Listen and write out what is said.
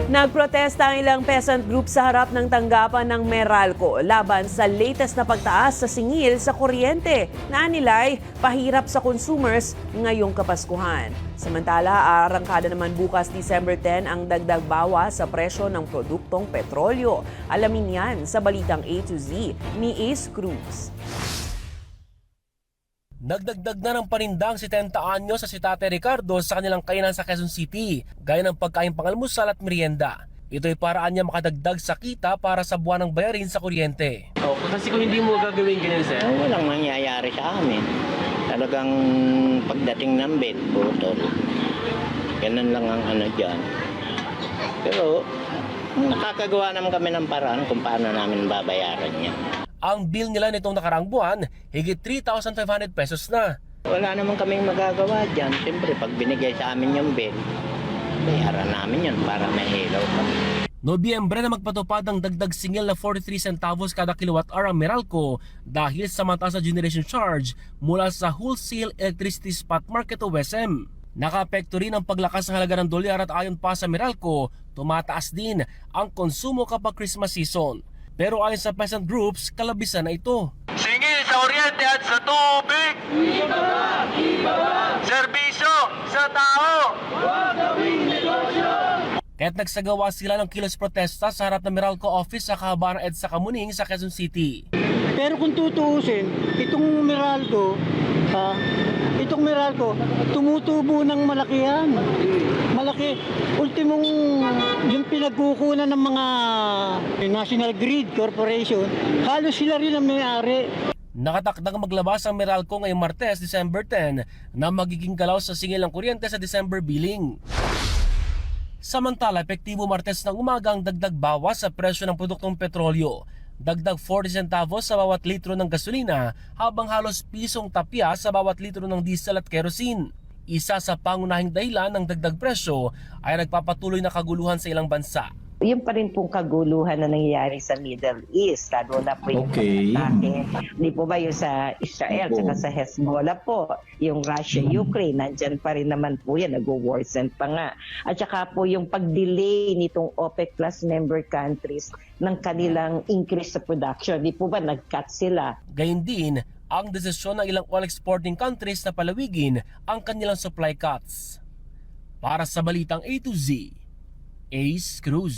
Nagprotesta ang ilang peasant group sa harap ng tanggapan ng Meralco laban sa latest na pagtaas sa singil sa kuryente na anilay pahirap sa consumers ngayong Kapaskuhan. Samantala, arangkada naman bukas December 10 ang dagdag bawas sa presyo ng produktong petrolyo. Alamin yan sa Balitang A to Z ni Ace Cruz. Nagdagdag na ng panindang 70 anyos sa si Tate Ricardo sa kanilang kainan sa Quezon City, gaya ng pagkain pangalmusal at merienda. Ito'y paraan niya makadagdag sa kita para sa buwan ng bayarin sa kuryente. Kasi kung hindi mo gagawin ganyan, sir? Walang mangyayari sa amin. Talagang pagdating ng bed, putol. Ganun lang ang ano dyan. Pero nakakagawa naman kami ng paraan kung paano namin babayaran niya. Ang bill nila nitong nakaraang buwan, higit 3,500 pesos na. Wala naman kaming magagawa dyan. Siyempre, pag binigay sa amin yung bill, bayaran namin yun para may ilaw kami. Nobyembre na magpatupad ang dagdag singil na 43 centavos kada kilowatt-hour ang Meralco dahil sa mataas na generation charge mula sa Wholesale Electricity Spot Market o WESM. Nakaapekto rin ang paglakas ng halaga ng dolyar at ayon pa sa Meralco, tumataas din ang konsumo kapag Christmas season. Pero ayon sa peasant groups, kalabisan na ito. Singil sa kuryente at sa tubig. Ibaba! Serbisyo sa tao. Kaya't nagsagawa sila ng kilos protesta sa harap ng Meralco office sa kahabaan ng EDSA Kamuning sa Quezon City. Pero kung tutuusin, itong Meralco, tumutubo ng malaki yan. Malaki. Ultimong yung pinagkukunan ng mga National Grid Corporation, halos sila rin ang may-ari. Nakatakdang maglabas ang Meralco ngayong Martes, December 10 na magiging galaw sa singil ng kuryente sa December billing. Samantala, epektibo Martes ng umaga ang dagdag bawas sa presyo ng produktong petrolyo. Dagdag 40 centavos sa bawat litro ng gasolina habang halos pisong tapya sa bawat litro ng diesel at kerosene. Isa sa pangunahing dahilan ng dagdag presyo ay nagpapatuloy na kaguluhan sa ilang bansa. Yung pa rin pong kaguluhan na nangyayari sa Middle East, lalo na po yung atake. Hindi po ba yung sa Israel, saka sa Hezbollah po, yung Russia-Ukraine, nandyan pa rin naman po yan, nag-worsen pa nga. At saka po yung pag-delay nitong OPEC Plus member countries ng kanilang increase sa production. Hindi po ba nag-cut sila? Gayun din ang desisyon ng ilang oil exporting countries na palawigin ang kanilang supply cuts. Para sa Balitang A to Z, Ace Cruz.